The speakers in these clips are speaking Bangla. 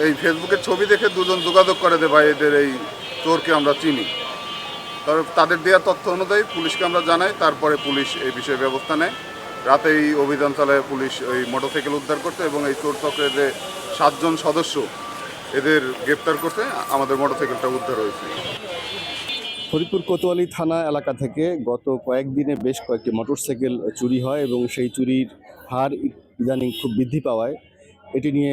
এই ফেসবুকের ছবি দেখে দুজন যোগাযোগ করে যে ভাই এদের এই চোরকে আমরা চিনি। তাদের দেওয়া তথ্য অনুযায়ী পুলিশকে আমরা জানাই, তারপরে পুলিশ এই বিষয়ে ব্যবস্থা নেয়। রাতেই অভিযান চালায় পুলিশ ওই মোটরসাইকেল উদ্ধার করতে এবং এই চোর চক্রের যে 7 জন সদস্য এদের গ্রেপ্তার করতে আমাদের মোটরসাইকেলটা উদ্ধার হয়েছে। ফরিদপুর কোতোয়ালি থানা এলাকা থেকে গত কয়েকদিনে বেশ কয়েকটি মোটরসাইকেল চুরি হয় এবং সেই চুরির হার ইদানিং খুব বৃদ্ধি পাওয়ায় এটি নিয়ে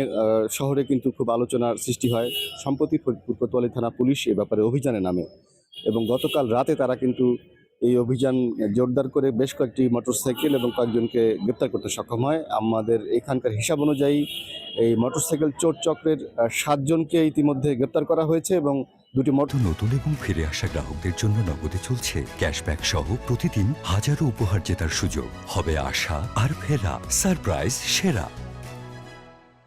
শহরে কিন্তু খুব আলোচনার সৃষ্টি হয়। সম্প্রতি ফরিদপুর কোতোয়ালি থানা পুলিশ এ ব্যাপারে অভিযানে নামে এবং গতকাল রাতে তারা কিন্তু এই অভিযান জোরদার করে বেশ কয়েকটি মোটরসাইকেল এবং কয়েকজনকে গ্রেপ্তার করতে সক্ষম হয়। আমাদের এখানকার হিসাব অনুযায়ী এই মোটরসাইকেল চোর চক্রের 7 জনকে ইতিমধ্যে গ্রেপ্তার করা হয়েছে এবং দুটি নতুন এবং ফিরে আসা গ্রাহকদের জন্য নগদে চলছে ক্যাশব্যাক সহ প্রতিদিন হাজারো উপহার জেতার সুযোগ। হবে আশা আর ফেরা, সারপ্রাইজ সেরা।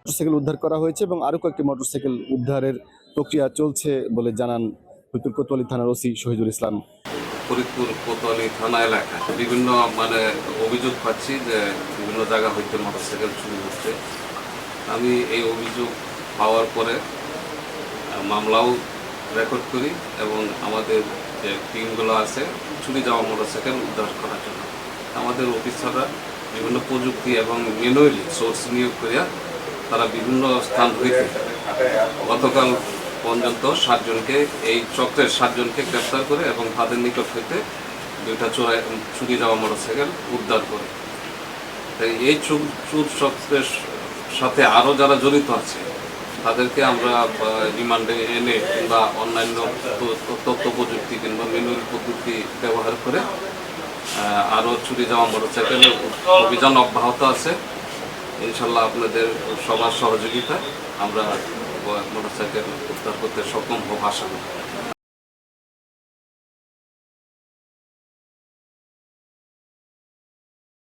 মোটরসাইকেল উদ্ধার করা হয়েছে এবং আরও কয়েকটি মোটরসাইকেল উদ্ধারের প্রক্রিয়া চলছে বলে জানান ফরিদপুর কোতোয়ালি থানার ওসি শহীদুল ইসলাম। ফরিদপুর কোতোয়ালি থানা এলাকায় বিভিন্ন অভিযোগ পাচ্ছি যে বিভিন্ন জায়গা হইতে মোটরসাইকেল চুরি হচ্ছে। আমি এই অভিযোগ পাওয়ার পরে মামলাও রেকর্ড করি এবং আমাদের যে টিমগুলো আছে চুরি যাওয়া মোটরসাইকেল উদ্ধার করার জন্য আমাদের অফিসাররা বিভিন্ন প্রযুক্তি এবং ম্যানুয়ালি সোর্স নিয়োগ করিয়া তারা বিভিন্ন স্থান হইতে গতকাল পর্যন্ত 7 জনকে এই চক্রের 7 জনকে গ্রেপ্তার করে এবং তাদের নিকট হইতে 2টা চুরি যাওয়া মোটরসাইকেল উদ্ধার করে। তাই এই চোর চক্রের সাথে আরও যারা জড়িত আছে তাদেরকে আমরা রিমান্ডে এনে কিংবা অন্যান্য তথ্য প্রযুক্তি কিংবা ম্যানুয়াল পদ্ধতি ব্যবহার করে আরও চুরি যাওয়া মোটরসাইকেলের অভিযান অব্যাহত আছে। ইনশাল্লাহ আপনাদের সবার সহযোগিতা আমরা মোটরসাইকেল উদ্ধার করতে সক্ষম হব আশা করি।